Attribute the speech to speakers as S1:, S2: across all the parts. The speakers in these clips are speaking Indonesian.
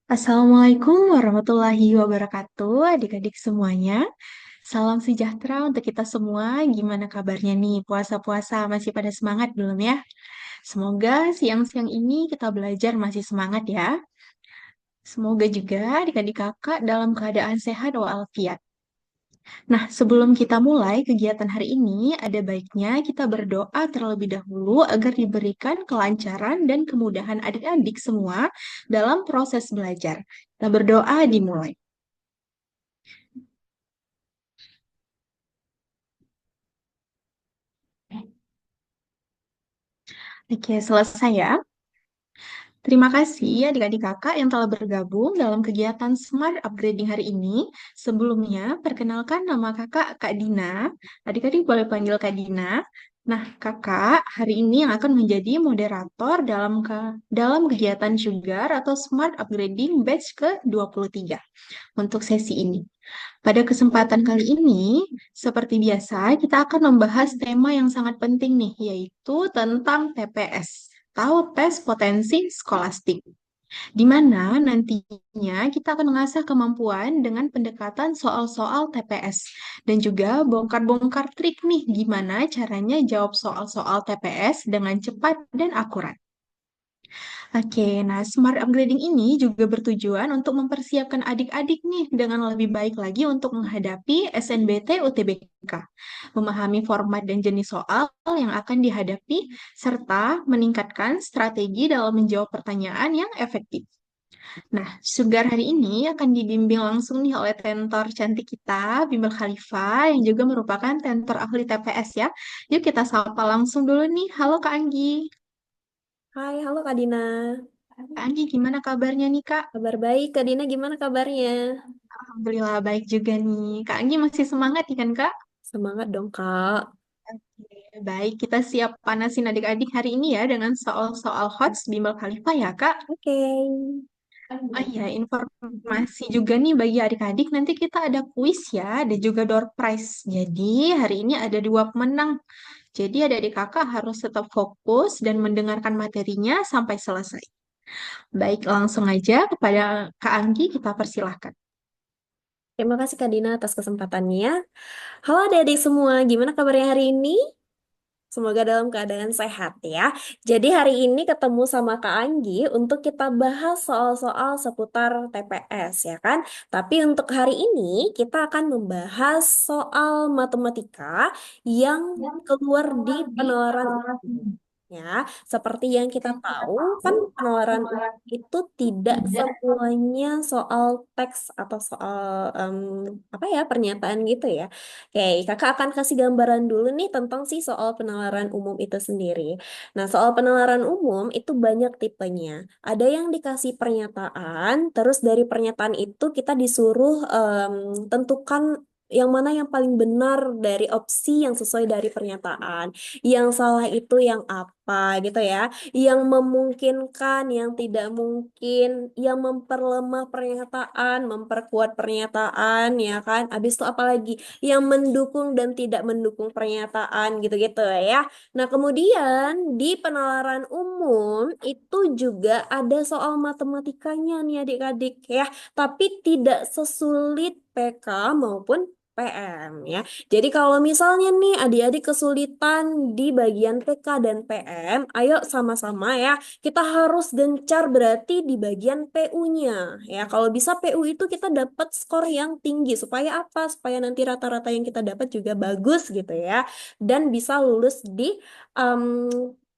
S1: Assalamualaikum warahmatullahi wabarakatuh, adik-adik semuanya. Salam sejahtera untuk kita semua. Gimana kabarnya nih? Puasa-puasa masih pada semangat belum ya? Semoga siang-siang ini kita belajar masih semangat ya. Semoga juga adik-adik kakak dalam keadaan sehat walafiat. Nah, sebelum kita mulai kegiatan hari ini, ada baiknya kita berdoa terlebih dahulu agar diberikan kelancaran dan kemudahan adik-adik semua dalam proses belajar. Kita berdoa dimulai. Oke, selesai ya. Terima kasih adik-adik kakak yang telah bergabung dalam kegiatan Smart Upgrading hari ini. Sebelumnya, perkenalkan nama kakak Kak Dina. Adik-adik boleh panggil Kak Dina. Nah, kakak hari ini yang akan menjadi moderator dalam kegiatan Sugar atau Smart Upgrading Batch ke-23 untuk sesi ini. Pada kesempatan kali ini, seperti biasa, kita akan membahas tema yang sangat penting nih, yaitu tentang TPS, atau tes potensi skolastik, di mana nantinya kita akan mengasah kemampuan dengan pendekatan soal-soal TPS, dan juga bongkar-bongkar trik nih, gimana caranya jawab soal-soal TPS dengan cepat dan akurat. Oke, nah smart upgrading ini juga bertujuan untuk mempersiapkan adik-adik nih dengan lebih baik lagi untuk menghadapi SNBT UTBK, memahami format dan jenis soal yang akan dihadapi, serta meningkatkan strategi dalam menjawab pertanyaan yang efektif. Nah, Sugar hari ini akan dibimbing langsung nih oleh tentor cantik kita, Bimbel Khalifa, yang juga merupakan tentor ahli TPS ya. Yuk kita sapa langsung dulu nih. Halo Kak Anggi.
S2: Hai, halo Kak Dina.
S1: Kak Anggi, gimana kabarnya nih Kak?
S2: Kabar baik, Kak Dina gimana kabarnya?
S1: Alhamdulillah baik juga nih. Kak Anggi masih semangat nih kan Kak?
S2: Semangat dong, Kak.
S1: Oke, baik, kita siap panasin adik-adik hari ini ya dengan soal-soal HOTS Bimbel Khalifah ya Kak.
S2: Oke.
S1: Oh iya, informasi juga nih bagi adik-adik, nanti kita ada kuis ya, ada juga door prize. Jadi hari ini ada dua pemenang. Jadi adik-adik kakak harus tetap fokus dan mendengarkan materinya sampai selesai. Baik, langsung aja kepada Kak Anggi kita persilahkan.
S2: Terima kasih Kak Dina atas kesempatannya. Halo adik-adik semua, gimana kabarnya hari ini? Semoga dalam keadaan sehat ya. Jadi hari ini ketemu sama Kak Anggi untuk kita bahas soal-soal seputar TPS ya kan. Tapi untuk hari ini kita akan membahas soal matematika yang keluar di penalaran umum. Ya, seperti yang kita tahu kan penalaran umum itu tidak semuanya soal teks atau soal apa ya pernyataan gitu ya. Oke, kakak akan kasih gambaran dulu nih tentang si soal penalaran umum itu sendiri. Nah, soal penalaran umum itu banyak tipenya. Ada yang dikasih pernyataan, terus dari pernyataan itu kita disuruh tentukan yang mana yang paling benar dari opsi yang sesuai dari pernyataan. Yang salah itu yang apa gitu ya. Yang memungkinkan, yang tidak mungkin, yang memperlemah pernyataan, memperkuat pernyataan ya kan. Habis itu apalagi yang mendukung dan tidak mendukung pernyataan gitu-gitu ya. Nah, kemudian di penalaran umum itu juga ada soal matematikanya nih adik-adik ya, tapi tidak sesulit PK maupun PM ya. Jadi kalau misalnya nih adik-adik kesulitan di bagian PK dan PM, ayo sama-sama ya kita harus gencar berarti di bagian PU-nya ya. Kalau bisa PU itu kita dapat skor yang tinggi supaya apa? Supaya nanti rata-rata yang kita dapat juga bagus gitu ya dan bisa lulus di em,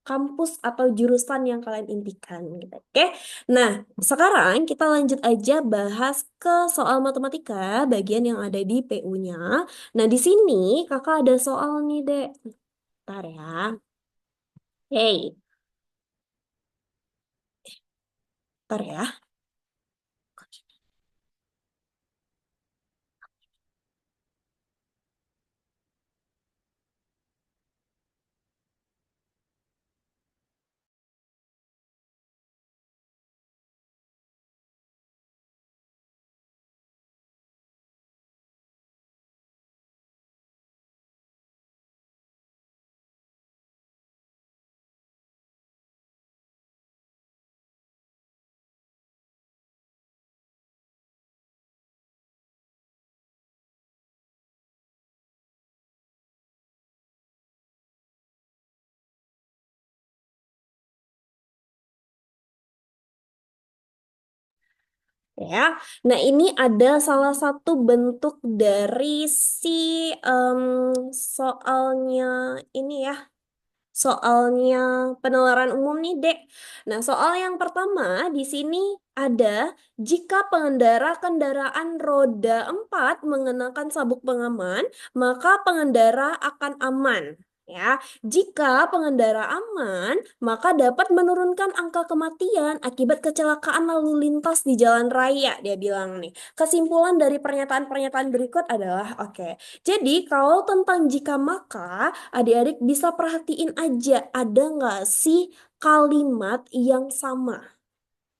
S2: kampus atau jurusan yang kalian impikan gitu. Oke. Nah, sekarang kita lanjut aja bahas ke soal matematika bagian yang ada di PU-nya. Nah, di sini Kakak ada soal nih, Dek. Bentar ya. Hey, bentar ya. Ya. Nah, ini ada salah satu bentuk dari si em, soalnya ini ya. Soalnya penalaran umum nih, Dek. Nah, soal yang pertama di sini ada jika pengendara kendaraan roda 4 mengenakan sabuk pengaman, maka pengendara akan aman. Ya, jika pengendara aman, maka dapat menurunkan angka kematian akibat kecelakaan lalu lintas di jalan raya, dia bilang nih. Kesimpulan dari pernyataan-pernyataan berikut adalah, oke. Jadi, kalau tentang jika maka, adik-adik bisa perhatiin aja, ada nggak sih kalimat yang sama?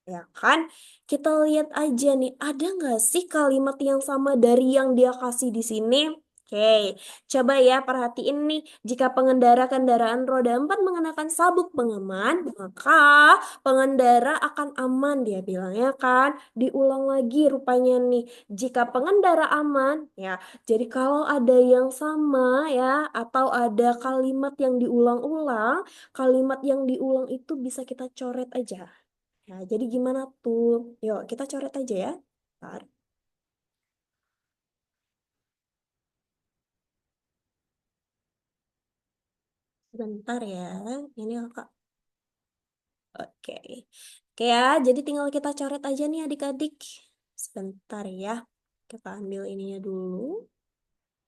S2: Ya kan? Kita lihat aja nih, ada nggak sih kalimat yang sama dari yang dia kasih di sini? Oke, coba ya perhatiin nih, jika pengendara kendaraan roda 4 mengenakan sabuk pengaman, maka pengendara akan aman, dia bilang ya kan? Diulang lagi rupanya nih, jika pengendara aman, ya. Jadi kalau ada yang sama ya, atau ada kalimat yang diulang-ulang, kalimat yang diulang itu bisa kita coret aja. Nah, jadi gimana tuh? Yuk, kita coret aja ya. Bentar, sebentar ya. Ini kakak. Oke. Oke ya, jadi tinggal kita coret aja nih adik-adik. Sebentar ya. Kita ambil ininya dulu.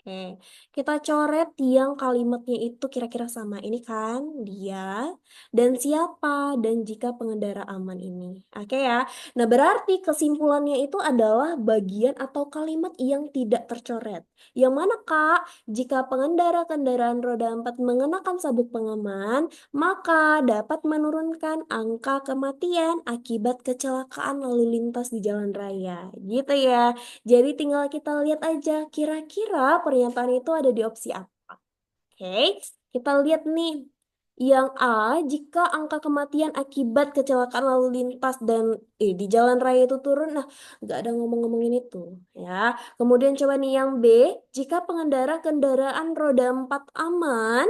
S2: Oke, kita coret yang kalimatnya itu kira-kira sama. Ini kan dia dan siapa dan jika pengendara aman ini. Oke ya. Nah, berarti kesimpulannya itu adalah bagian atau kalimat yang tidak tercoret. Yang mana, Kak? Jika pengendara kendaraan roda 4 mengenakan sabuk pengaman, maka dapat menurunkan angka kematian akibat kecelakaan lalu lintas di jalan raya. Gitu ya. Jadi tinggal kita lihat aja kira-kira pernyataan itu ada di opsi apa. Oke, kita lihat nih. Yang A, jika angka kematian akibat kecelakaan lalu lintas dan di jalan raya itu turun, nah nggak ada ngomong-ngomongin itu ya. Kemudian coba nih yang B, jika pengendara kendaraan roda 4 aman,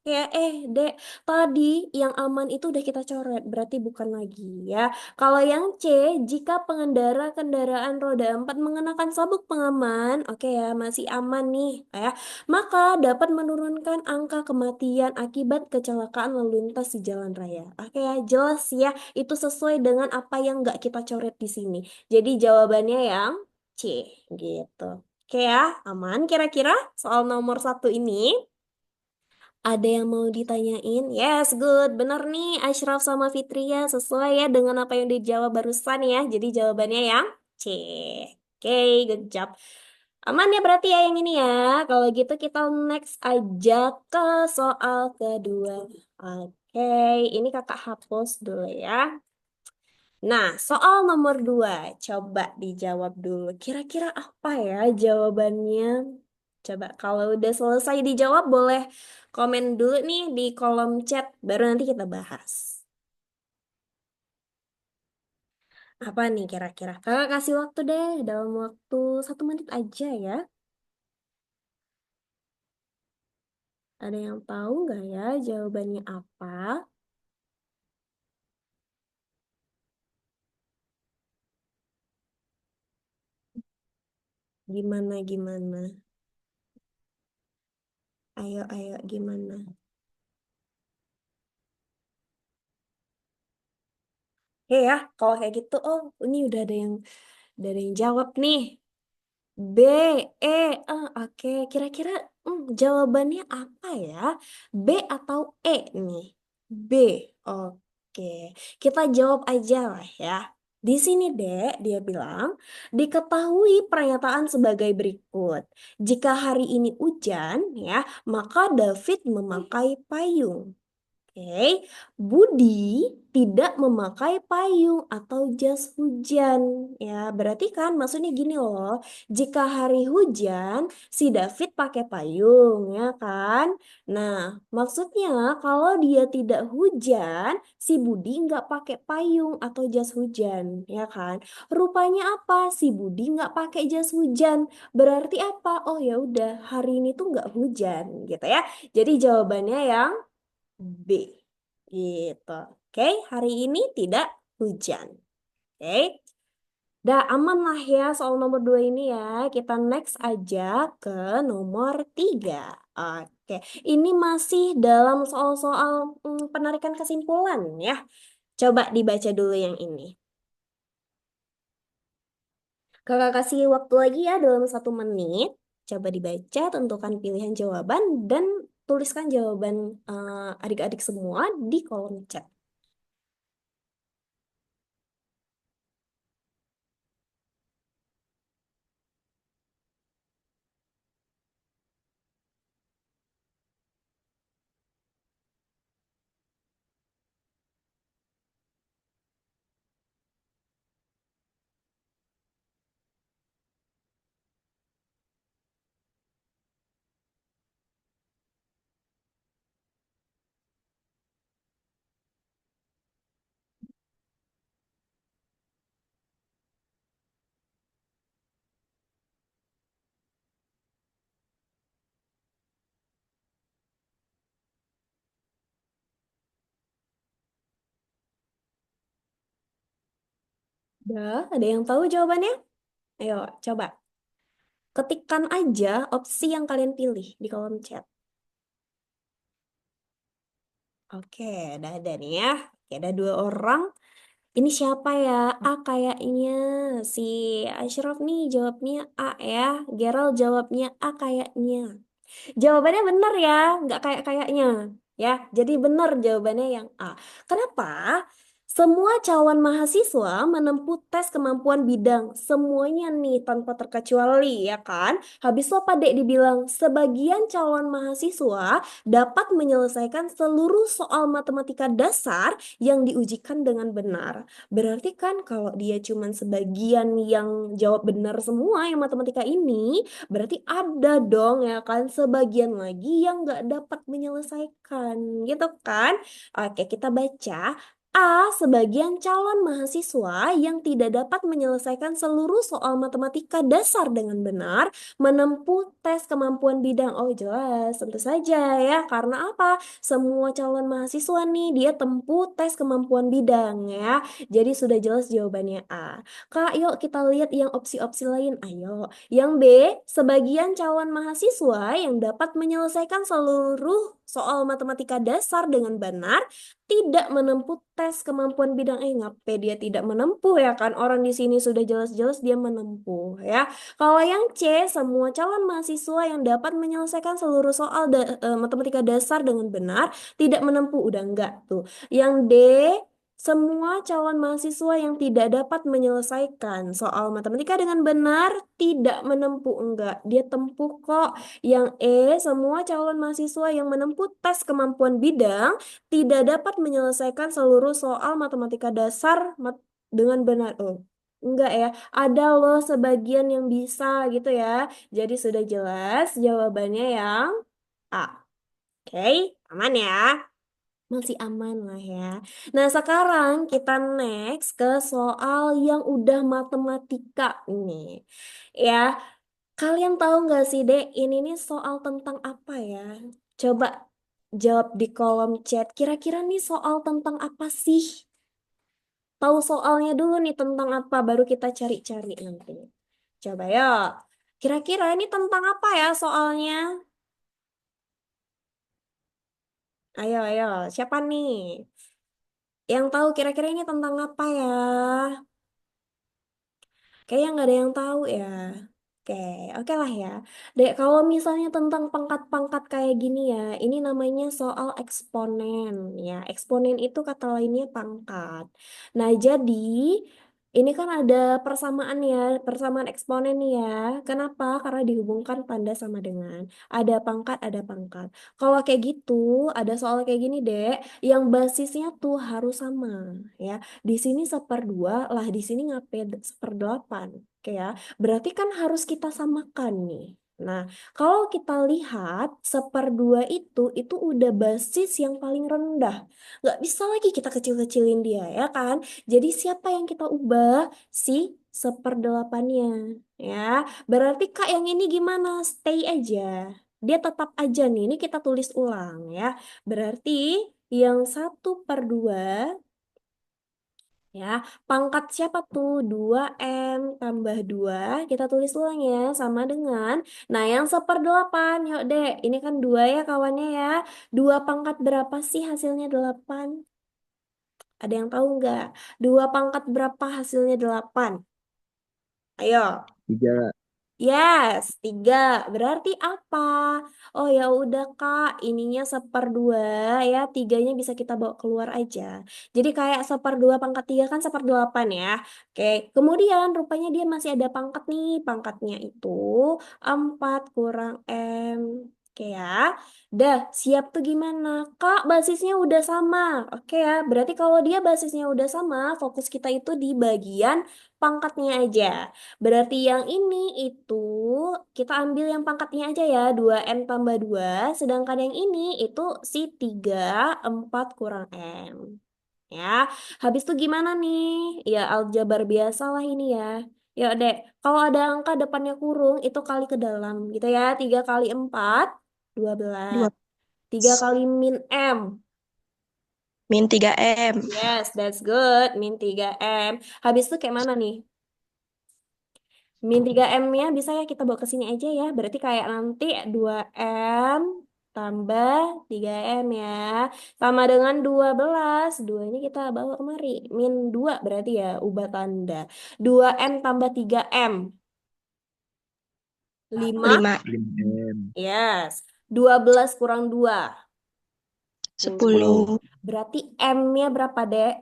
S2: ya, Dek, tadi yang aman itu udah kita coret, berarti bukan lagi ya. Kalau yang C, jika pengendara kendaraan roda 4 mengenakan sabuk pengaman, oke ya, masih aman nih, ya. Maka dapat menurunkan angka kematian akibat kecelakaan lalu lintas di jalan raya. Oke ya, jelas ya, itu sesuai dengan apa yang nggak kita coret di sini. Jadi jawabannya yang C, gitu. Oke ya, aman kira-kira soal nomor satu ini. Ada yang mau ditanyain? Yes, good. Bener nih, Ashraf sama Fitria. Sesuai ya dengan apa yang dijawab barusan ya. Jadi jawabannya yang C. Oke, good job. Aman ya berarti ya yang ini ya. Kalau gitu kita next aja ke soal kedua. Oke, ini kakak hapus dulu ya. Nah, soal nomor 2. Coba dijawab dulu. Kira-kira apa ya jawabannya? Coba kalau udah selesai dijawab boleh komen dulu nih di kolom chat. Baru nanti kita bahas. Apa nih kira-kira? Kakak kasih waktu deh dalam waktu 1 menit aja ya. Ada yang tahu nggak ya jawabannya apa? Gimana, gimana? Ayo, ayo, gimana? Oke ya, kalau kayak gitu, oh ini udah ada yang jawab nih. B, E, oke. Kira-kira jawabannya apa ya? B atau E nih? B, oke. Kita jawab aja lah ya. Di sini, Dek, dia bilang, diketahui pernyataan sebagai berikut. Jika hari ini hujan, ya, maka David memakai payung. Oke, Budi tidak memakai payung atau jas hujan. Ya, berarti kan maksudnya gini loh. Jika hari hujan, si David pakai payung, ya kan? Nah, maksudnya kalau dia tidak hujan, si Budi nggak pakai payung atau jas hujan, ya kan? Rupanya apa? Si Budi nggak pakai jas hujan. Berarti apa? Oh ya udah, hari ini tuh nggak hujan, gitu ya. Jadi jawabannya yang B. Gitu. Oke, hari ini tidak hujan. Oke. Dah aman lah ya soal nomor 2 ini ya. Kita next aja ke nomor 3. Oke, ini masih dalam soal-soal penarikan kesimpulan ya. Coba dibaca dulu yang ini. Kakak kasih waktu lagi ya dalam 1 menit. Coba dibaca, tentukan pilihan jawaban, dan tuliskan jawaban adik-adik semua di kolom chat. Udah, ada yang tahu jawabannya? Ayo, coba. Ketikkan aja opsi yang kalian pilih di kolom chat. Oke, udah ada nih ya. Oke, ada 2 orang. Ini siapa ya? A kayaknya. Si Ashraf nih jawabnya A ya. Gerald jawabnya A kayaknya. Jawabannya benar ya, nggak kayak-kayaknya. Ya, jadi benar jawabannya yang A. Kenapa? Semua calon mahasiswa menempuh tes kemampuan bidang. Semuanya nih tanpa terkecuali ya kan? Habis lo pada dibilang sebagian calon mahasiswa dapat menyelesaikan seluruh soal matematika dasar yang diujikan dengan benar. Berarti kan kalau dia cuman sebagian yang jawab benar semua yang matematika ini, berarti ada dong ya kan sebagian lagi yang nggak dapat menyelesaikan gitu kan. Oke, kita baca. A. Sebagian calon mahasiswa yang tidak dapat menyelesaikan seluruh soal matematika dasar dengan benar menempuh tes kemampuan bidang. Oh jelas, tentu saja ya. Karena apa? Semua calon mahasiswa nih dia tempuh tes kemampuan bidang ya. Jadi sudah jelas jawabannya A. Kak, yuk kita lihat yang opsi-opsi lain. Ayo. Yang B, sebagian calon mahasiswa yang dapat menyelesaikan seluruh soal matematika dasar dengan benar tidak menempuh tes kemampuan bidang. Ngapain dia tidak menempuh ya kan? Orang di sini sudah jelas-jelas dia menempuh ya. Kalau yang C, semua calon mahasiswa yang dapat menyelesaikan seluruh soal matematika dasar dengan benar tidak menempuh. Udah enggak tuh. Yang D, semua calon mahasiswa yang tidak dapat menyelesaikan soal matematika dengan benar tidak menempuh. Enggak, dia tempuh kok. Yang E, semua calon mahasiswa yang menempuh tes kemampuan bidang tidak dapat menyelesaikan seluruh soal matematika dasar dengan benar. Oh, enggak ya. Ada loh sebagian yang bisa gitu ya. Jadi sudah jelas jawabannya yang A. Oke, aman ya? Masih aman lah ya. Nah, sekarang kita next ke soal yang udah matematika nih. Ya, kalian tahu nggak sih, Dek, ini nih soal tentang apa ya? Coba jawab di kolom chat. Kira-kira nih soal tentang apa sih? Tahu soalnya dulu nih tentang apa, baru kita cari-cari nanti. Coba ya. Kira-kira ini tentang apa ya soalnya? Ayo, ayo. Siapa nih? Yang tahu kira-kira ini tentang apa ya? Kayaknya nggak ada yang tahu ya. Oke, oke lah ya. Dek, kalau misalnya tentang pangkat-pangkat kayak gini ya, ini namanya soal eksponen ya. Eksponen itu kata lainnya pangkat. Nah, jadi ini kan ada persamaan ya, persamaan eksponen nih ya. Kenapa? Karena dihubungkan tanda sama dengan. Ada pangkat, ada pangkat. Kalau kayak gitu, ada soal kayak gini, Dek, yang basisnya tuh harus sama ya. Di sini 1/2 lah, di sini ngapain 1/8. Oke ya, berarti kan harus kita samakan nih. Nah, kalau kita lihat 1/2 itu udah basis yang paling rendah. Nggak bisa lagi kita kecil-kecilin dia ya kan. Jadi siapa yang kita ubah? Si 1/8-nya. Ya, berarti Kak yang ini gimana? Stay aja. Dia tetap aja nih, ini kita tulis ulang ya. Berarti yang 1/2 Ya, pangkat siapa tuh? 2M tambah 2. Kita tulis ulang ya, sama dengan. Nah, yang 1/8. Yuk, Dek. Ini kan 2 ya kawannya ya. 2 pangkat berapa sih hasilnya 8? Ada yang tahu nggak? 2 pangkat berapa hasilnya 8? Ayo.
S3: 3.
S2: Yes, 3. Berarti apa? Oh ya udah Kak, ininya 1/2 ya. Tiganya bisa kita bawa keluar aja. Jadi kayak 1/2 pangkat 3 kan 1/8 ya. Oke, kemudian rupanya dia masih ada pangkat nih. Pangkatnya itu 4 kurang M. Oke ya. Dah, siap tuh gimana? Kak, basisnya udah sama. Oke ya, berarti kalau dia basisnya udah sama, fokus kita itu di bagian pangkatnya aja. Berarti yang ini itu kita ambil yang pangkatnya aja ya, 2M tambah 2. Sedangkan yang ini itu si 3 4 kurang M. Ya, habis itu gimana nih? Ya, aljabar biasa lah ini ya. Ya, Dek, kalau ada angka depannya kurung, itu kali ke dalam gitu ya. 3 kali 4, 12.
S1: 2
S2: 3 kali min M.
S1: min 3M.
S2: Yes, that's good. Min 3M. Habis itu kayak mana nih? Min 3M-nya bisa ya kita bawa ke sini aja ya. Berarti kayak nanti 2M tambah 3M ya. Sama dengan 12. 2 ini kita bawa kemari. Min 2 berarti ya, ubah tanda. 2M tambah 3M. 5.
S1: 5,
S3: 5M.
S2: Yes. 12 kurang 2. 10.
S1: 10,
S2: Berarti M-nya berapa, Dek?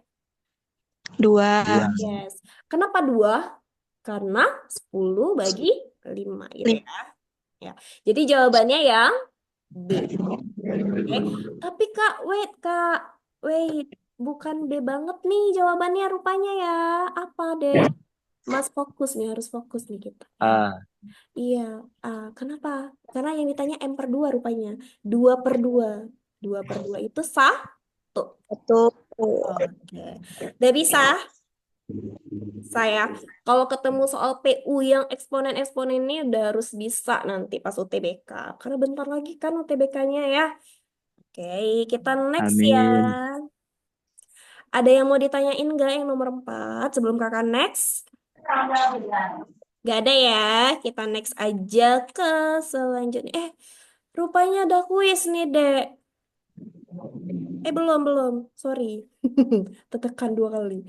S1: 2.
S3: 2.
S2: Yes. Kenapa 2? Karena 10 bagi 5 gitu
S1: 5.
S2: ya. Ya. Jadi jawabannya yang B. Oke. Tapi Kak, wait. Bukan B banget nih jawabannya rupanya ya. Apa deh? Mas fokus nih, harus fokus nih kita ya.
S3: A.
S2: Iya, kenapa? Karena yang ditanya M/2 rupanya. 2/2. 2/2 itu satu.
S1: Betul.
S2: Oke. Udah bisa? Saya kalau ketemu soal PU yang eksponen-eksponen ini udah harus bisa nanti pas UTBK. Karena bentar lagi kan UTBK-nya ya. Oke, kita next ya.
S3: Amin.
S2: Ada yang mau ditanyain nggak yang nomor 4 sebelum kakak next? Gak ada ya. Kita next aja ke selanjutnya. Rupanya ada kuis nih, Dek. Belum. Sorry. Tetekan 2 kali.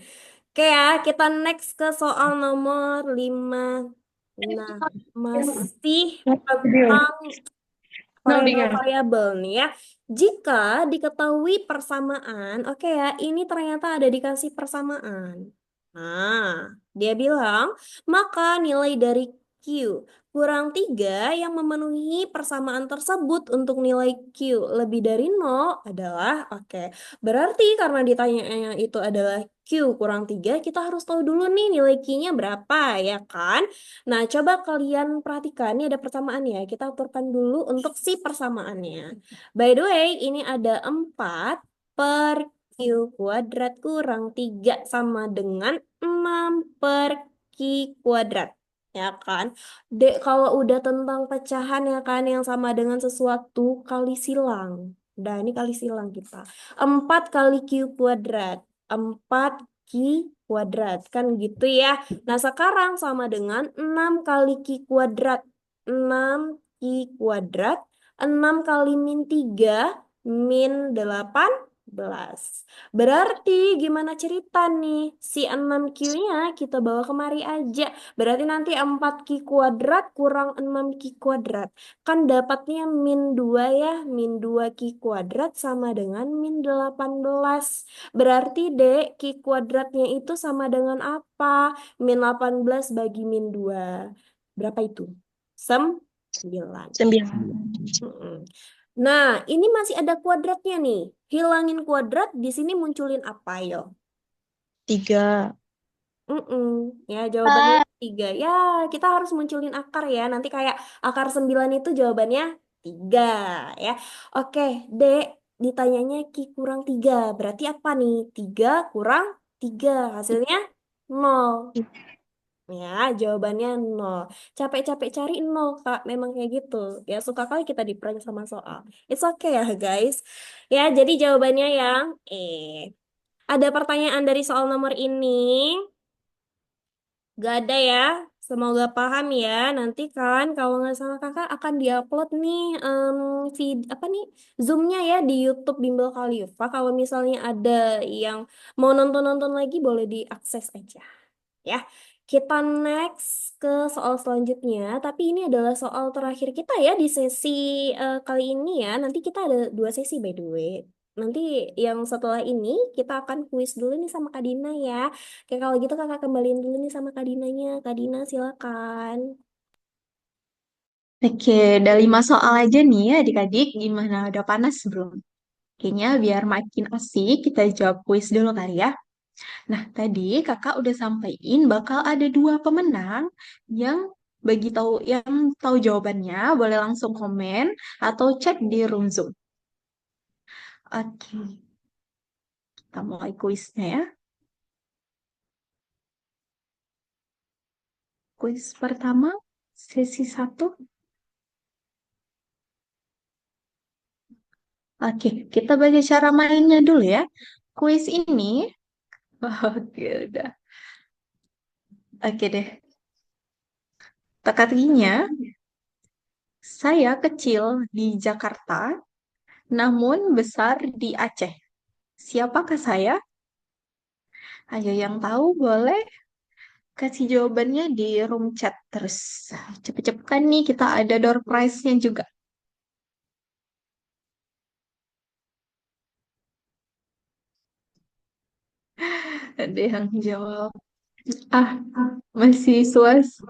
S2: Oke ya, kita next ke soal nomor 5. Nah, masih tentang variabel-variabel nih ya. Jika diketahui persamaan, oke ya, ini ternyata ada dikasih persamaan. Nah, dia bilang, maka nilai dari Q kurang 3 yang memenuhi persamaan tersebut untuk nilai Q lebih dari 0 adalah, oke. Berarti karena ditanyanya itu adalah Q kurang 3, kita harus tahu dulu nih nilai Q-nya berapa, ya kan? Nah, coba kalian perhatikan, ini ada persamaan ya. Kita aturkan dulu untuk si persamaannya. By the way, ini ada 4 per Q kuadrat kurang 3 sama dengan 6 per Q kuadrat. Ya kan? Dek, kalau udah tentang pecahan ya kan, yang sama dengan sesuatu kali silang. Udah, ini kali silang kita. 4 kali Q kuadrat. 4 Q kuadrat. Kan gitu ya. Nah, sekarang sama dengan 6 kali Q kuadrat. 6 Q kuadrat. 6 kali min 3 min 18. Berarti gimana cerita nih? Si 6Q-nya kita bawa kemari aja. Berarti nanti 4Q kuadrat kurang 6Q kuadrat. Kan dapatnya min 2 ya. Min 2Q kuadrat sama dengan min 18. Berarti Dek, Q kuadratnya itu sama dengan apa? Min 18 bagi min 2. Berapa itu? 9.
S1: 9.
S2: Mm-mm. Nah, ini masih ada kuadratnya nih. Hilangin kuadrat, di sini munculin apa, yo?
S1: 3.
S2: Mm-mm. Ya, jawabannya 3. Ya, kita harus munculin akar ya. Nanti kayak akar 9 itu jawabannya 3 ya. Oke, Dek, ditanyanya Ki kurang 3. Berarti apa nih? 3 kurang 3. Hasilnya 0. Ya, jawabannya 0. Capek-capek cari 0, Kak. Memang kayak gitu. Ya, suka kali kita di-prank sama soal. It's okay ya, guys. Ya, jadi jawabannya yang E. Ada pertanyaan dari soal nomor ini? Gak ada ya. Semoga paham ya. Nanti kan kalau nggak salah kakak akan diupload nih feed apa nih Zoom-nya ya di YouTube Bimbel Khalifa. Kalau misalnya ada yang mau nonton-nonton lagi boleh diakses aja. Ya, kita next ke soal selanjutnya. Tapi ini adalah soal terakhir kita ya di sesi kali ini ya. Nanti kita ada dua sesi by the way. Nanti yang setelah ini kita akan kuis dulu nih sama Kak Dina ya. Oke, kalau gitu kakak kembaliin dulu nih sama Kak Dinanya. Kak Dina silakan.
S1: Oke, ada 5 soal aja nih ya adik-adik. Gimana? Udah panas belum? Kayaknya biar makin asik, kita jawab kuis dulu kali ya. Nah, tadi kakak udah sampaikan bakal ada 2 pemenang yang bagi tahu yang tahu jawabannya boleh langsung komen atau chat di room Zoom. Oke, kita mulai kuisnya ya. Kuis pertama, sesi 1. Oke, kita baca cara mainnya dulu ya. Kuis ini, oke udah. Oke deh. Teka-tekinya, saya kecil di Jakarta, namun besar di Aceh. Siapakah saya? Ayo yang tahu boleh kasih jawabannya di room chat terus. Cepet-cepetan nih, kita ada door prize-nya juga. Ada yang jawab. Ah, masih suas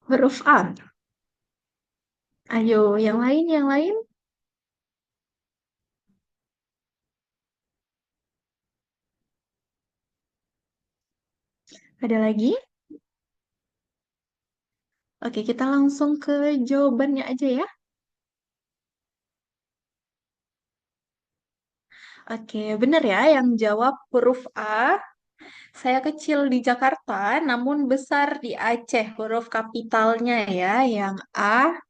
S1: huruf A. Ayo, yang lain, yang lain. Ada lagi? Oke, kita langsung ke jawabannya aja ya. Oke, bener ya yang jawab huruf A. Saya kecil di Jakarta, namun besar di Aceh. Huruf kapitalnya ya, yang A.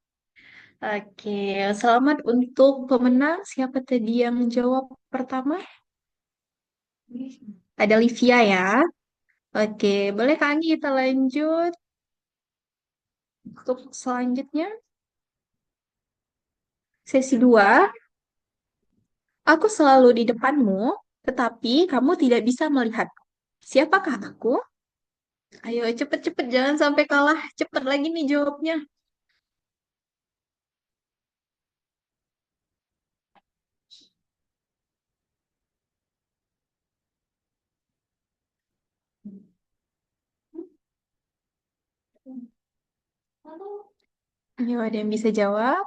S1: Oke, selamat untuk pemenang. Siapa tadi yang jawab pertama? Ada Livia ya. Oke, boleh Kak Anggi kita lanjut untuk selanjutnya. Sesi 2. Aku selalu di depanmu, tetapi kamu tidak bisa melihat. Siapakah aku? Ayo cepet-cepet, jangan sampai kalah. Cepet lagi nih jawabnya. Ayo ada yang bisa jawab?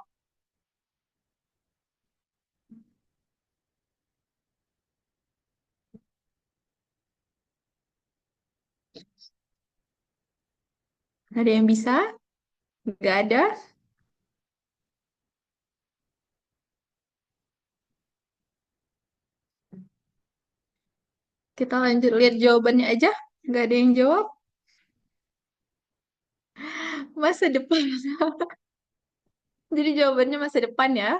S1: Ada yang bisa? Nggak ada? Kita lanjut lihat jawabannya aja. Nggak ada yang jawab. Masa depan. Jadi jawabannya masa depan ya.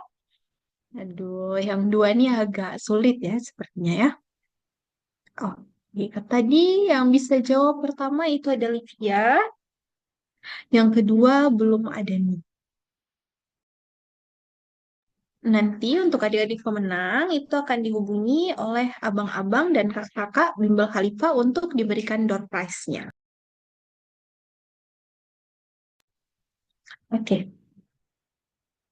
S1: Aduh, yang dua nih agak sulit ya sepertinya ya. Oh, iya, tadi yang bisa jawab pertama itu ada Livia. Yang kedua belum ada nih. Nanti untuk adik-adik pemenang itu akan dihubungi oleh abang-abang dan kakak-kakak Bimbel Khalifah untuk diberikan door prize-nya. Oke,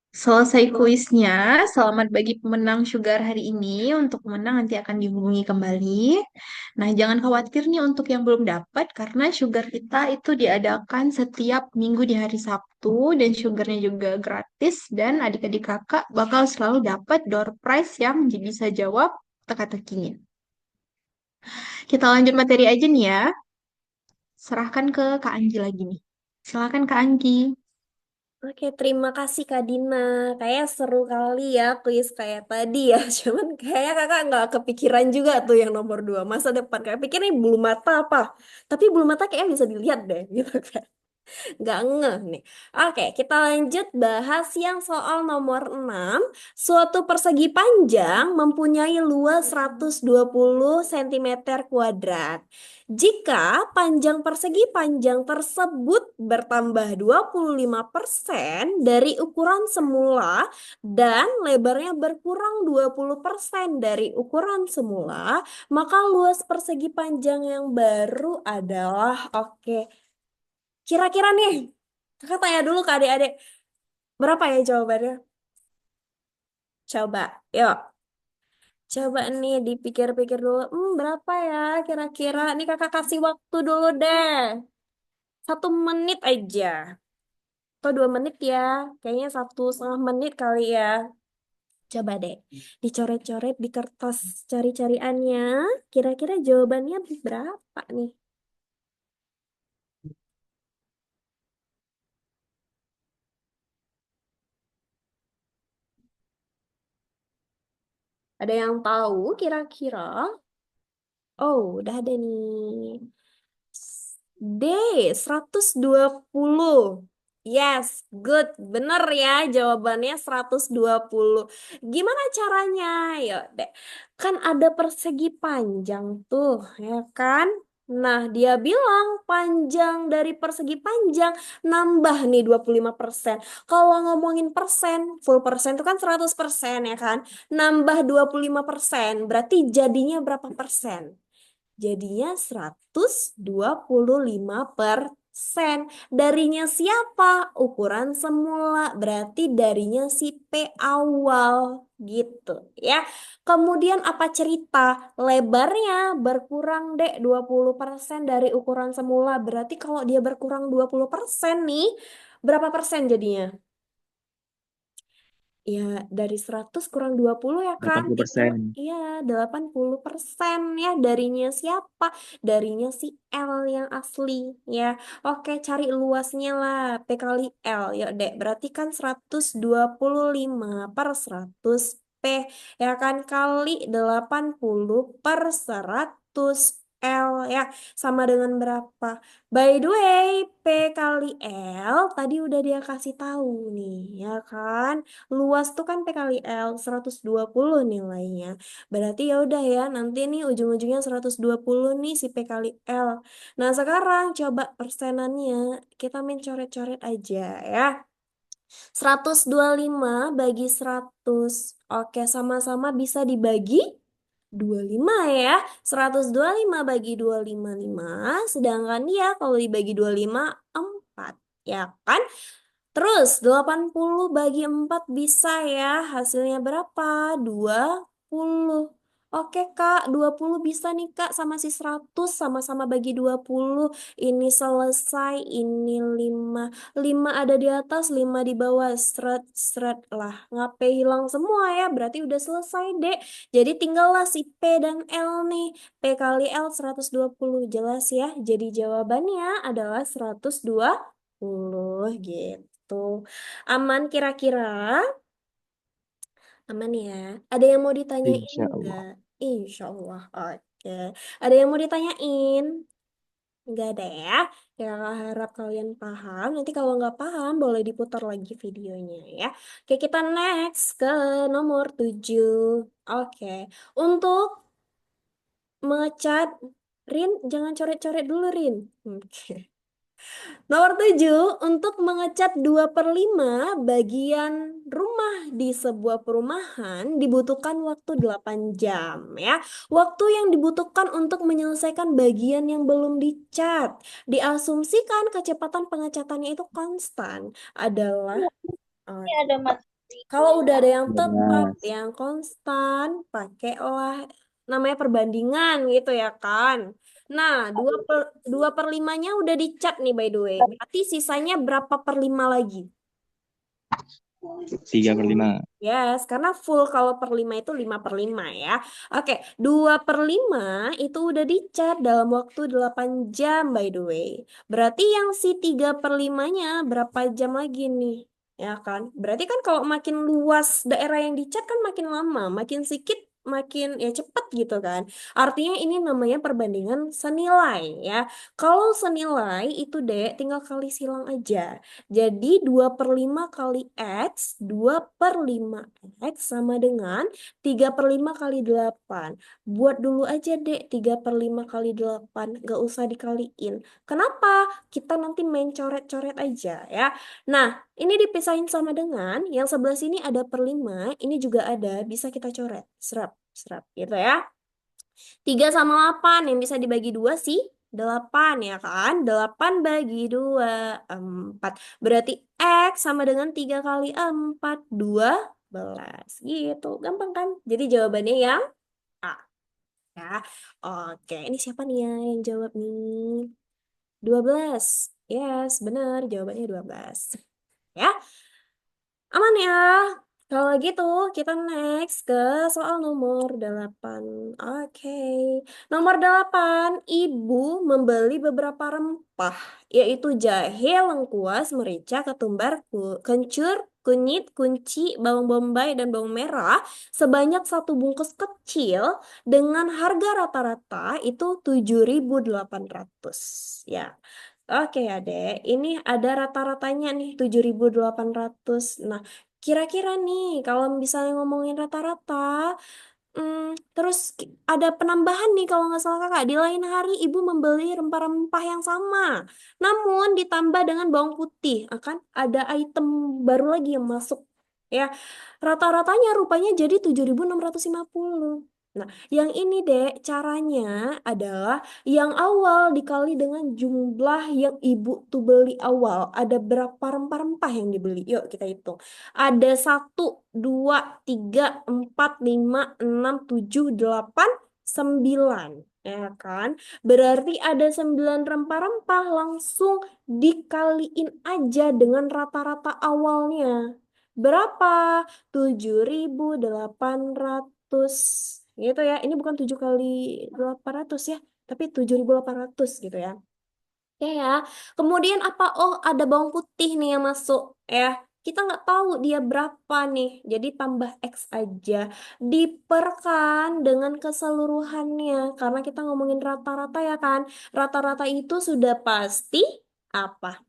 S1: selesai kuisnya. Selamat bagi pemenang Sugar hari ini. Untuk pemenang nanti akan dihubungi kembali. Nah, jangan khawatir nih untuk yang belum dapat karena Sugar kita itu diadakan setiap minggu di hari Sabtu dan Sugarnya juga gratis dan adik-adik kakak bakal selalu dapat door prize yang bisa jawab teka-tekinya. Kita lanjut materi aja nih ya. Serahkan ke Kak Anggi lagi nih. Silakan Kak Anggi.
S2: Oke, terima kasih Kak Dina. Kayak seru kali ya kuis kayak tadi ya. Cuman kayaknya kakak nggak kepikiran juga tuh yang nomor 2 masa depan. Kayak pikir ini bulu mata apa. Tapi bulu mata kayaknya bisa dilihat deh gitu kan. Nggak ngeh nih. Oke, kita lanjut bahas yang soal nomor 6. Suatu persegi panjang mempunyai luas 120 cm kuadrat. Jika panjang persegi panjang tersebut bertambah 25% dari ukuran semula dan lebarnya berkurang 20% dari ukuran semula, maka luas persegi panjang yang baru adalah, oke, kira-kira nih, kakak tanya dulu ke adik-adik, berapa ya jawabannya? Coba, yuk. Coba nih dipikir-pikir dulu, berapa ya kira-kira? Nih kakak kasih waktu dulu deh. 1 menit aja. Atau 2 menit ya. Kayaknya 1,5 menit kali ya. Coba deh, dicoret-coret di kertas cari-cariannya. Kira-kira jawabannya berapa nih? Ada yang tahu kira-kira? Oh, udah ada nih. D, 120. Yes, good. Bener ya jawabannya 120. Gimana caranya? Yuk deh. Kan ada persegi panjang tuh, ya kan? Nah, dia bilang panjang dari persegi panjang nambah nih 25%. Kalau ngomongin persen, full persen itu kan 100% ya kan? Nambah 25%, berarti jadinya berapa persen? Jadinya 125%. Darinya siapa? Ukuran semula. Berarti darinya si P awal. Gitu ya. Kemudian apa cerita? Lebarnya berkurang dek 20% dari ukuran semula. Berarti kalau dia berkurang 20% nih, berapa persen jadinya? Ya, dari 100 kurang 20 ya kan? Itu
S3: 80%.
S2: iya 80% ya. Darinya siapa? Darinya si L yang asli ya. Oke, cari luasnya lah. P kali L. Yuk dek, berarti kan 125 per 100 P. Ya kan? Kali 80 per 100 L ya. Sama dengan berapa? By the way, P kali L tadi udah dia kasih tahu nih, ya kan? Luas tuh kan P kali L 120 nilainya. Berarti ya udah ya, nanti nih ujung-ujungnya 120 nih si P kali L. Nah, sekarang coba persenannya kita main coret-coret aja ya. 125 bagi 100. Oke, sama-sama bisa dibagi 25 ya. 125 bagi 255. Sedangkan dia kalau dibagi 25 4. Ya kan? Terus 80 bagi 4 bisa ya. Hasilnya berapa? 20. Oke Kak, 20 bisa nih Kak sama si 100 sama-sama bagi 20. Ini selesai, ini 5. 5 ada di atas, 5 di bawah. Seret-seret lah. Ngapain hilang semua ya? Berarti udah selesai, Dek. Jadi tinggallah si P dan L nih. P kali L 120. Jelas ya? Jadi jawabannya adalah 120 gitu. Aman kira-kira? Aman ya. Ada yang mau ditanyain
S3: Insya
S2: nggak?
S3: Allah.
S2: Insya Allah. Oke. Ada yang mau ditanyain? Nggak ada ya. Ya, kakak harap kalian paham. Nanti kalau nggak paham, boleh diputar lagi videonya ya. Oke, kita next ke nomor 7. Oke. Untuk mengecat, Rin, jangan coret-coret dulu, Rin. Oke. Nomor 7, untuk mengecat 2/5 bagian rumah di sebuah perumahan dibutuhkan waktu 8 jam ya. Waktu yang dibutuhkan untuk menyelesaikan bagian yang belum dicat. Diasumsikan kecepatan pengecatannya itu konstan adalah
S4: Ini ada materi
S2: kalau udah ada yang tetap,
S3: Jelas.
S2: yang konstan, pakailah namanya perbandingan gitu ya kan. Nah, 2/5-nya udah dicat nih by the way. Berarti sisanya berapa per 5 lagi?
S3: 3/5.
S2: Yes, karena full kalau per 5 itu 5/5 ya. Oke, 2/5 itu udah dicat dalam waktu 8 jam by the way. Berarti yang si 3/5-nya berapa jam lagi nih? Ya kan? Berarti kan kalau makin luas daerah yang dicat kan makin lama, makin sedikit makin ya cepet gitu kan. Artinya ini namanya perbandingan senilai ya. Kalau senilai itu dek tinggal kali silang aja. Jadi 2/5 kali X, 2/5 X sama dengan 3/5 kali 8. Buat dulu aja dek 3/5 kali 8, gak usah dikaliin. Kenapa? Kita nanti main coret-coret aja ya. Nah, ini dipisahin sama dengan yang sebelah sini ada per 5, ini juga ada, bisa kita coret. Serap, serap gitu ya. 3 sama 8 yang bisa dibagi 2 sih. 8 ya kan? 8 bagi 2, 4. Berarti X sama dengan 3 kali 4, 12. Gitu, gampang kan? Jadi jawabannya yang A. Ya. Oke, ini siapa nih ya yang jawab nih? 12. Yes, benar. Jawabannya 12. Ya, aman ya. Kalau gitu, kita next ke soal nomor 8. Oke. Nomor 8, ibu membeli beberapa rempah, yaitu jahe, lengkuas, merica, ketumbar, kencur, kunyit, kunci, bawang bombay, dan bawang merah sebanyak satu bungkus kecil dengan harga rata-rata itu 7.800. Ya. Oke ya, Dek. Ini ada rata-ratanya nih 7.800. Nah, kira-kira nih kalau misalnya ngomongin rata-rata, terus ada penambahan nih kalau nggak salah kakak. Di lain hari ibu membeli rempah-rempah yang sama. Namun ditambah dengan bawang putih. Akan ada item baru lagi yang masuk. Ya, rata-ratanya rupanya jadi 7.650. Nah, yang ini dek caranya adalah yang awal dikali dengan jumlah yang ibu tuh beli awal. Ada berapa rempah-rempah yang dibeli? Yuk kita hitung. Ada 1, 2, 3, 4, 5, 6, 7, 8, 9. Ya kan? Berarti ada 9 rempah-rempah langsung dikaliin aja dengan rata-rata awalnya. Berapa? 7.800. Gitu ya. Ini bukan 7 kali 800 ya, tapi 7.800 gitu ya. Ya, ya. Kemudian apa? Oh, ada bawang putih nih yang masuk. Ya, kita nggak tahu dia berapa nih. Jadi tambah X aja. Diperkan dengan keseluruhannya. Karena kita ngomongin rata-rata ya kan. Rata-rata itu sudah pasti apa?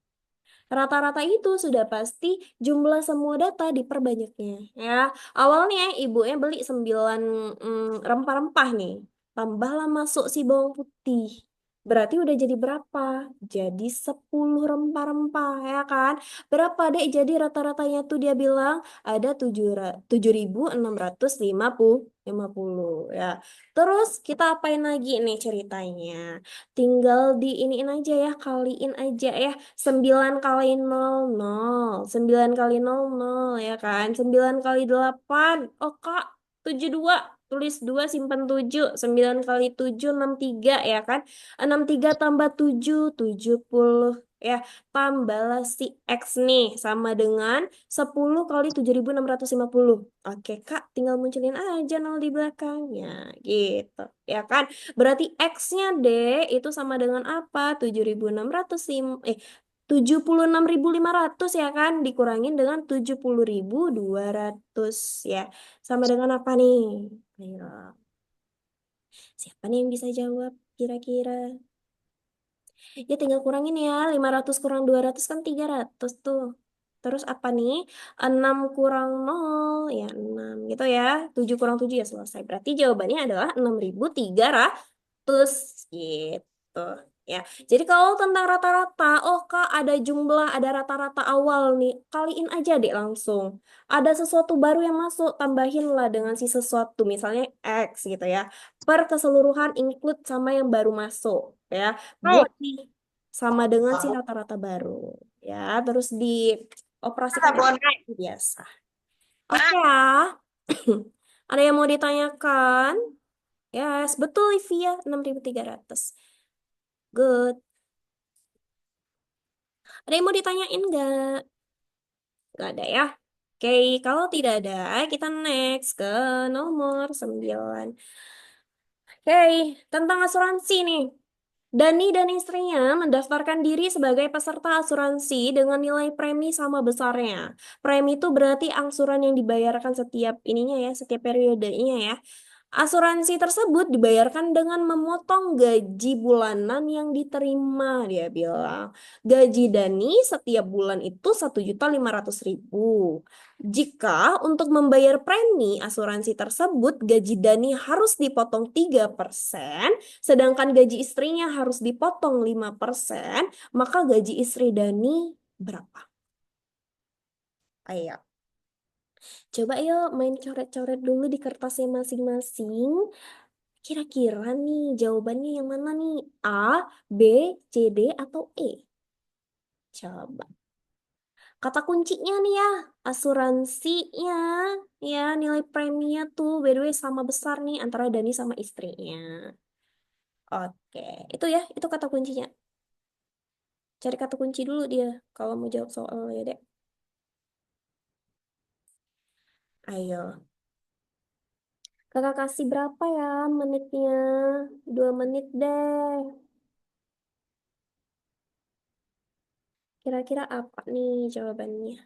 S2: Rata-rata itu sudah pasti jumlah semua data diperbanyaknya. Ya, awalnya ibunya beli 9 rempah-rempah nih. Tambahlah masuk si bawang putih. Berarti udah jadi berapa? Jadi 10 rempah-rempah ya kan? Berapa dek? Jadi rata-ratanya tuh dia bilang ada 7.650 ya. Terus kita apain lagi nih ceritanya? Tinggal di iniin aja ya, kaliin aja ya. 9 kali 00, 9 kali 00 ya kan. 9 kali 8. Oh Kak, 72. Tulis 2 simpan 7. 9 kali 7 63 ya kan. 63 tambah 7 70 ya. Tambahlah si X nih sama dengan 10 kali 7.650. Oke Kak, tinggal munculin aja 0 di belakangnya gitu ya kan. Berarti X-nya D itu sama dengan apa? 7.600 76.500 ya kan dikurangin dengan 70.200 ya. Sama dengan apa nih? Ayo. Siapa nih yang bisa jawab kira-kira? Ya tinggal kurangin ya. 500 kurang 200 kan 300 tuh. Terus apa nih? 6 kurang 0 ya 6 gitu ya. 7 kurang 7 ya selesai. Berarti jawabannya adalah 6.300 gitu. Ya, jadi kalau tentang rata-rata, oh Kak ada jumlah, ada rata-rata awal nih, kaliin aja deh langsung. Ada sesuatu baru yang masuk, tambahinlah dengan si sesuatu, misalnya X gitu ya. Per keseluruhan include sama yang baru masuk ya. Buat nih sama dengan si rata-rata baru ya. Terus dioperasikan biasa. Oke ya. Ada yang mau ditanyakan? Yes, betul Livia, 6.300. Good. Ada yang mau ditanyain nggak? Nggak ada ya? Oke, kalau tidak ada, kita next ke nomor 9. Oke, tentang asuransi nih. Dani dan istrinya mendaftarkan diri sebagai peserta asuransi dengan nilai premi sama besarnya. Premi itu berarti angsuran yang dibayarkan setiap ininya ya, setiap periodenya ya. Asuransi tersebut dibayarkan dengan memotong gaji bulanan yang diterima, dia bilang. Gaji Dani setiap bulan itu 1.500.000. Jika untuk membayar premi asuransi tersebut, gaji Dani harus dipotong 3%, sedangkan gaji istrinya harus dipotong 5%, maka gaji istri Dani berapa? Ayo. Coba yuk main coret-coret dulu di kertasnya masing-masing. Kira-kira nih jawabannya yang mana nih? A, B, C, D, atau E? Coba. Kata kuncinya nih ya, asuransinya. Ya, nilai preminya tuh by the way sama besar nih antara Dani sama istrinya. Oke, itu ya, itu kata kuncinya. Cari kata kunci dulu dia kalau mau jawab soal ya, Dek. Ayo. Kakak kasih berapa ya menitnya? 2 menit deh. Kira-kira apa nih jawabannya?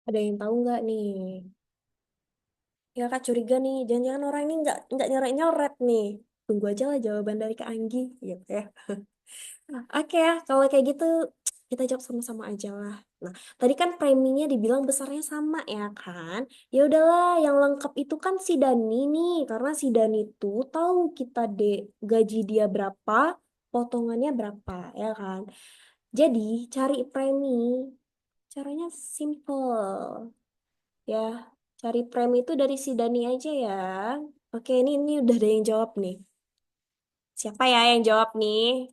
S2: Ada yang tahu nggak nih? Ya Kak curiga nih, jangan-jangan orang ini nggak nyoret-nyoret nih. Tunggu aja lah jawaban dari Kak Anggi, gitu ya. Oke ya, kalau kayak gitu kita jawab sama-sama aja lah. Nah, tadi kan preminya dibilang besarnya sama ya kan? Ya udahlah, yang lengkap itu kan si Dani nih, karena si Dani tuh tahu kita gaji dia berapa, potongannya berapa, ya kan? Jadi cari premi, caranya simple. Ya, cari premi itu dari si Dani aja ya. Oke, ini udah ada yang jawab nih. Siapa ya yang jawab nih?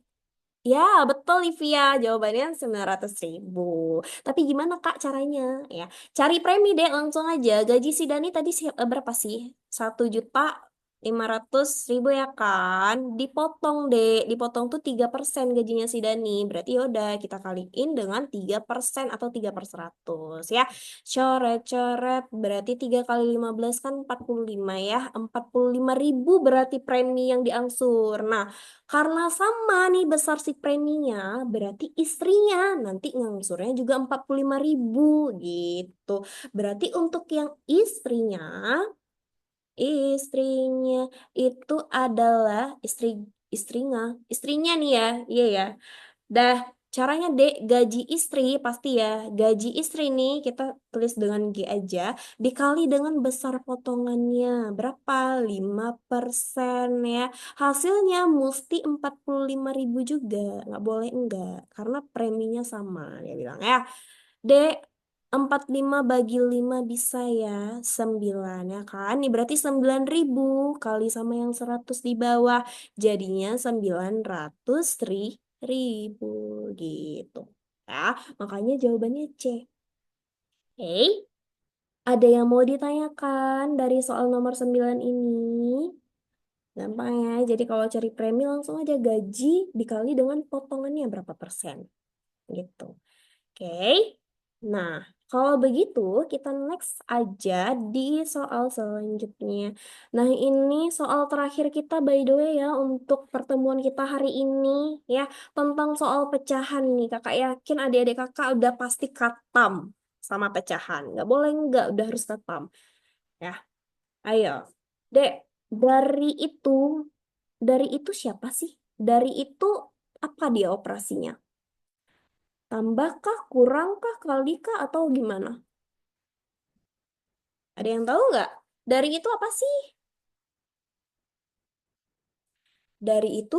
S2: Ya, betul Livia. Jawabannya 900.000. Tapi gimana Kak caranya? Ya, cari premi deh langsung aja. Gaji si Dani tadi berapa sih? 1.500.000 ya kan? Dipotong deh. Dipotong tuh 3% gajinya si Dani. Berarti yaudah kita kaliin dengan 3% atau 3/100 ya. Coret-coret. Berarti 3 kali 15 kan 45 ya. 45.000 berarti premi yang diangsur. Nah, karena sama nih besar si preminya, berarti istrinya nanti ngangsurnya juga 45.000 gitu. Berarti untuk yang istrinya itu adalah istrinya, istrinya nih ya, iya ya. Dah, caranya dek gaji istri pasti ya. Gaji istri nih kita tulis dengan G aja. Dikali dengan besar potongannya. Berapa? 5% ya. Hasilnya mesti 45.000 juga. Nggak boleh enggak. Karena preminya sama. Dia bilang ya. Dek, 45 bagi 5 bisa ya. 9 ya kan. Ini berarti 9.000 kali sama yang 100 di bawah. Jadinya 900.000 gitu. Ya, makanya jawabannya C. Oke, ada yang mau ditanyakan dari soal nomor 9 ini? Gampang ya, jadi kalau cari premi langsung aja gaji dikali dengan potongannya berapa persen. Gitu. Oke, nah kalau begitu kita next aja di soal selanjutnya. Nah ini soal terakhir kita by the way ya untuk pertemuan kita hari ini ya tentang soal pecahan nih. Kakak yakin adik-adik kakak udah pasti katam sama pecahan. Nggak boleh nggak, udah harus katam. Ya, ayo. Dek, dari itu, dari itu siapa sih? Dari itu apa dia operasinya? Tambahkah, kurangkah, kalikah, atau gimana? Ada yang tahu nggak? Dari itu apa sih? Dari itu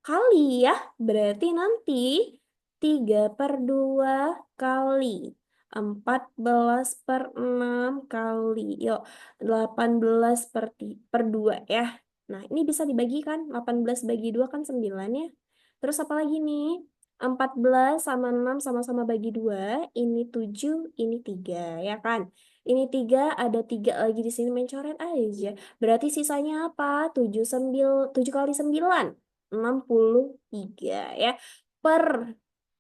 S2: kali ya. Berarti nanti 3/2 kali. 14/6 kali. Yuk, 18 per 2 ya. Nah, ini bisa dibagikan. 18 bagi 2 kan 9 ya. Terus apa lagi nih? 14 sama 6 sama-sama bagi 2. Ini 7, ini 3 ya kan? Ini 3, ada 3 lagi di sini mencoret aja. Berarti sisanya apa? 7 kali 9. 63 ya. Per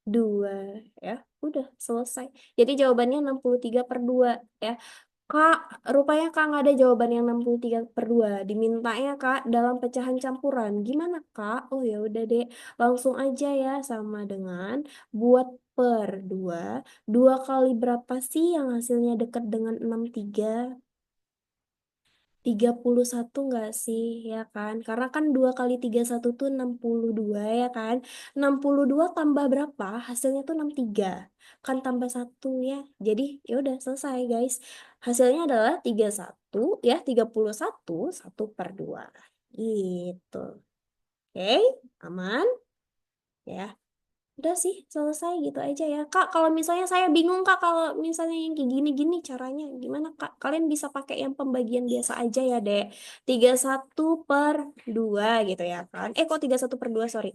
S2: 2 ya. Udah selesai. Jadi jawabannya 63/2 ya. Kak, rupanya Kak nggak ada jawaban yang 63/2. Dimintanya Kak dalam pecahan campuran. Gimana Kak? Oh ya udah deh, langsung aja ya sama dengan buat per 2. 2 kali berapa sih yang hasilnya dekat dengan 63? 31 nggak sih, ya kan? Karena kan 2 kali 31 tuh 62 ya kan? 62 tambah berapa? Hasilnya tuh 63. Kan tambah satu ya. Jadi ya udah selesai guys. Hasilnya adalah 31 ya, 31 1/2. Gitu. Oke, aman ya. Udah sih, selesai gitu aja ya. Kak, kalau misalnya saya bingung, Kak, kalau misalnya yang kayak gini-gini caranya gimana, Kak? Kalian bisa pakai yang pembagian biasa aja ya, Dek. 31/2 gitu ya kan. Kok 31/2, sorry.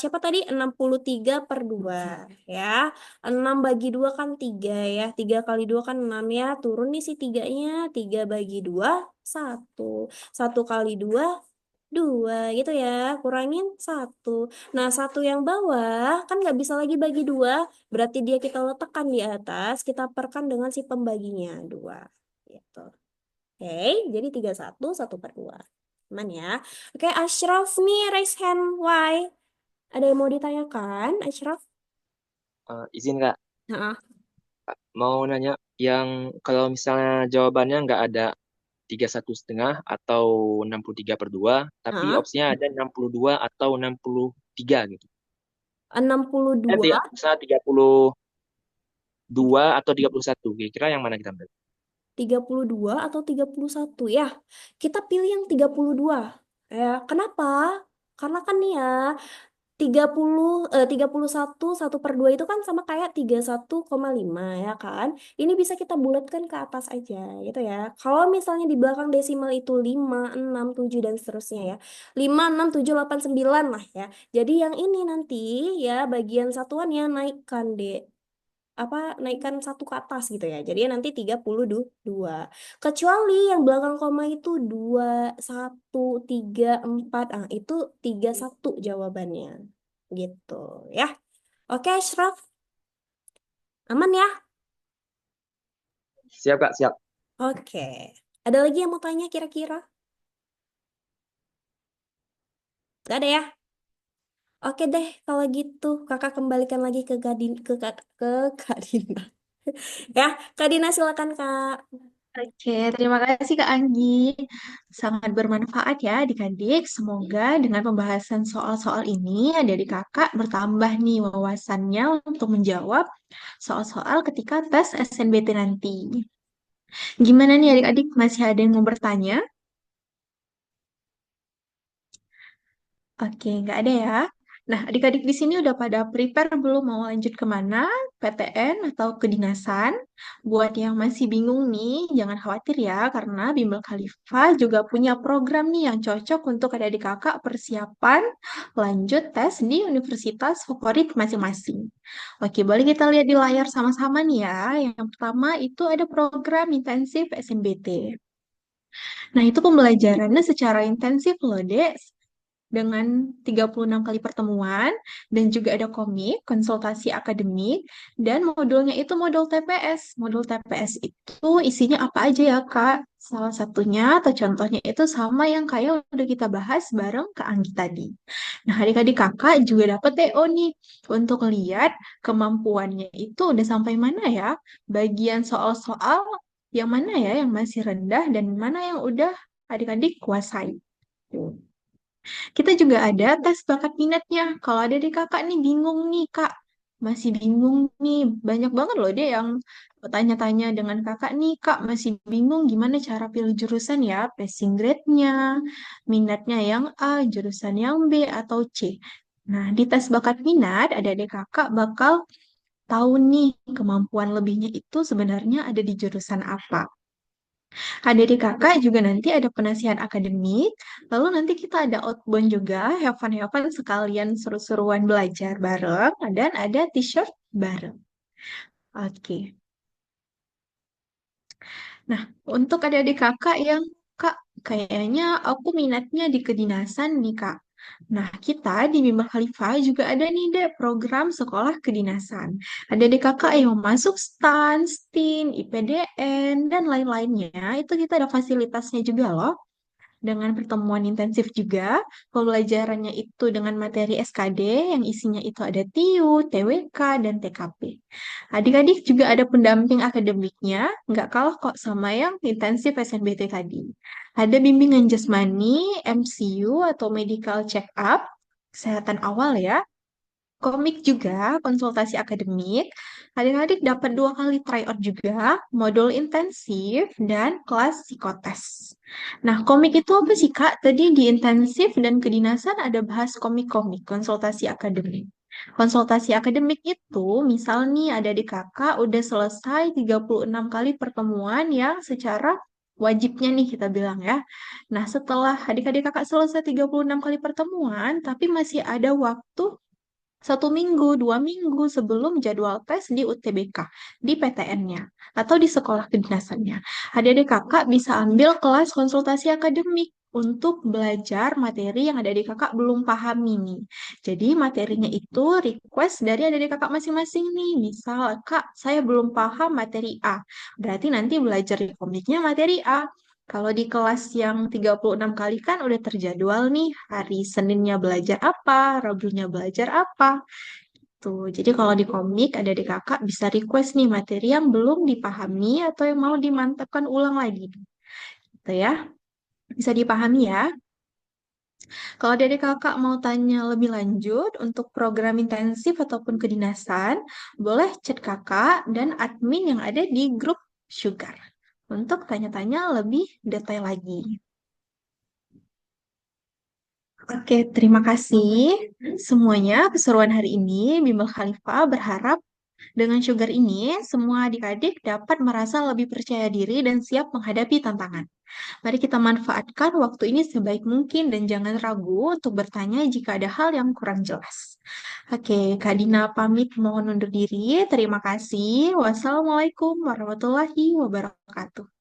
S2: Siapa tadi? 63/2 ya. 6 bagi 2 kan 3 ya. 3 kali 2 kan 6 ya. Turun nih si 3-nya. 3 bagi 2, 1. 1 kali 2, 2 gitu ya. Kurangin 1. Nah, satu yang bawah kan nggak bisa lagi bagi 2, berarti dia kita letakkan di atas, kita perkan dengan si pembaginya 2. Gitu. Oke, jadi 31 1/2. Aman ya. Oke, Ashraf nih raise hand. Why? Ada yang mau ditanyakan, Ashraf?
S3: Izin Kak,
S2: Nah,
S3: mau nanya yang kalau misalnya jawabannya nggak ada 31,5 atau 63/2, tapi
S2: nah,
S3: opsinya ada 62 atau 63 gitu.
S2: 62,
S3: Misalnya 32 atau 31, kira-kira yang mana kita ambil?
S2: 32 atau 31 ya. Kita pilih yang 32. Ya, kenapa? Karena kan nih ya, 31 1/2 itu kan sama kayak 31,5 ya kan. Ini bisa kita bulatkan ke atas aja gitu ya. Kalau misalnya di belakang desimal itu 5 6 7 dan seterusnya ya. 5 6 7 8 9 lah ya. Jadi yang ini nanti ya bagian satuannya naikkan deh, apa, naikkan satu ke atas gitu ya. Jadi nanti 32. Kecuali yang belakang koma itu 2 1 3 4. Itu 31 jawabannya. Gitu ya. Oke, Ashraf, aman ya?
S3: Siap Kak, siap.
S2: Oke. Ada lagi yang mau tanya kira-kira? Gak ada ya? Oke deh, kalau gitu kakak kembalikan lagi ke Kak Dina. Ya, Kak Dina silakan Kak.
S1: Oke, terima kasih Kak Anggi. Sangat bermanfaat ya adik-adik. Semoga dengan pembahasan soal-soal ini adik-adik kakak bertambah nih wawasannya untuk menjawab soal-soal ketika tes SNBT nanti. Gimana nih adik-adik? Masih ada yang mau bertanya? Oke, nggak ada ya. Nah, adik-adik di sini udah pada prepare belum mau lanjut kemana? PTN atau kedinasan? Buat yang masih bingung nih, jangan khawatir ya, karena Bimbel Khalifa juga punya program nih yang cocok untuk adik-adik kakak persiapan lanjut tes di universitas favorit masing-masing. Oke, boleh kita lihat di layar sama-sama nih ya. Yang pertama itu ada program intensif SNBT. Nah, itu pembelajarannya secara intensif loh, Dek, dengan 36 kali pertemuan dan juga ada komik, konsultasi akademik, dan modulnya itu modul TPS. Modul TPS itu isinya apa aja ya, Kak? Salah satunya atau contohnya itu sama yang kayak udah kita bahas bareng Kak Anggi tadi. Nah, adik-adik kakak juga dapat TO nih untuk lihat kemampuannya itu udah sampai mana ya? Bagian soal-soal yang mana ya yang masih rendah dan mana yang udah adik-adik kuasai. Kita juga ada tes bakat minatnya. Kalau ada di kakak nih bingung nih kak, masih bingung nih. Banyak banget loh dia yang tanya-tanya dengan kakak nih kak, masih bingung gimana cara pilih jurusan ya, passing grade-nya, minatnya yang A, jurusan yang B atau C. Nah, di tes bakat minat, ada adik kakak bakal tahu nih kemampuan lebihnya itu sebenarnya ada di jurusan apa. Ada di kakak juga nanti ada penasihat akademik, lalu nanti kita ada outbound juga, have fun sekalian seru-seruan belajar bareng, dan ada t-shirt bareng. Oke. Nah, untuk adik-adik kakak yang, kak, kayaknya aku minatnya di kedinasan nih, kak. Nah, kita di Bimbel Khalifah juga ada nih, Dek, program sekolah kedinasan. Ada deh kakak yang masuk STAN, STIN, IPDN, dan lain-lainnya. Itu kita ada fasilitasnya juga loh. Dengan pertemuan intensif juga, pembelajarannya itu dengan materi SKD yang isinya itu ada TIU, TWK, dan TKP. Adik-adik juga ada pendamping akademiknya, nggak kalah kok sama yang intensif SNBT tadi. Ada bimbingan jasmani, MCU atau medical check-up, kesehatan awal ya, komik juga, konsultasi akademik. Adik-adik dapat 2 kali tryout juga, modul intensif, dan kelas psikotes. Nah, komik itu apa sih, Kak? Tadi di intensif dan kedinasan ada bahas komik-komik, konsultasi akademik. Konsultasi akademik itu, misal nih ada di kakak udah selesai 36 kali pertemuan yang secara wajibnya nih kita bilang ya. Nah, setelah adik-adik kakak selesai 36 kali pertemuan, tapi masih ada waktu 1 minggu, 2 minggu sebelum jadwal tes di UTBK, di PTN-nya, atau di sekolah kedinasannya. Adik-adik kakak bisa ambil kelas konsultasi akademik untuk belajar materi yang adik-adik kakak belum pahami nih. Jadi materinya itu request dari adik-adik kakak masing-masing nih. Misal, Kak, saya belum paham materi A. Berarti nanti belajar di komiknya materi A. Kalau di kelas yang 36 kali kan udah terjadwal nih, hari Seninnya belajar apa, Rabunya belajar apa. Tuh, jadi kalau di komik ada di kakak bisa request nih materi yang belum dipahami atau yang mau dimantapkan ulang lagi. Gitu ya. Bisa dipahami ya. Kalau dari kakak mau tanya lebih lanjut untuk program intensif ataupun kedinasan, boleh chat kakak dan admin yang ada di grup Sugar untuk tanya-tanya lebih detail lagi. Oke, terima kasih semuanya keseruan hari ini. Bimbel Khalifah berharap dengan Sugar ini semua adik-adik dapat merasa lebih percaya diri dan siap menghadapi tantangan. Mari kita manfaatkan waktu ini sebaik mungkin dan jangan ragu untuk bertanya jika ada hal yang kurang jelas. Oke, Kak Dina pamit mohon undur diri. Terima kasih. Wassalamualaikum warahmatullahi wabarakatuh.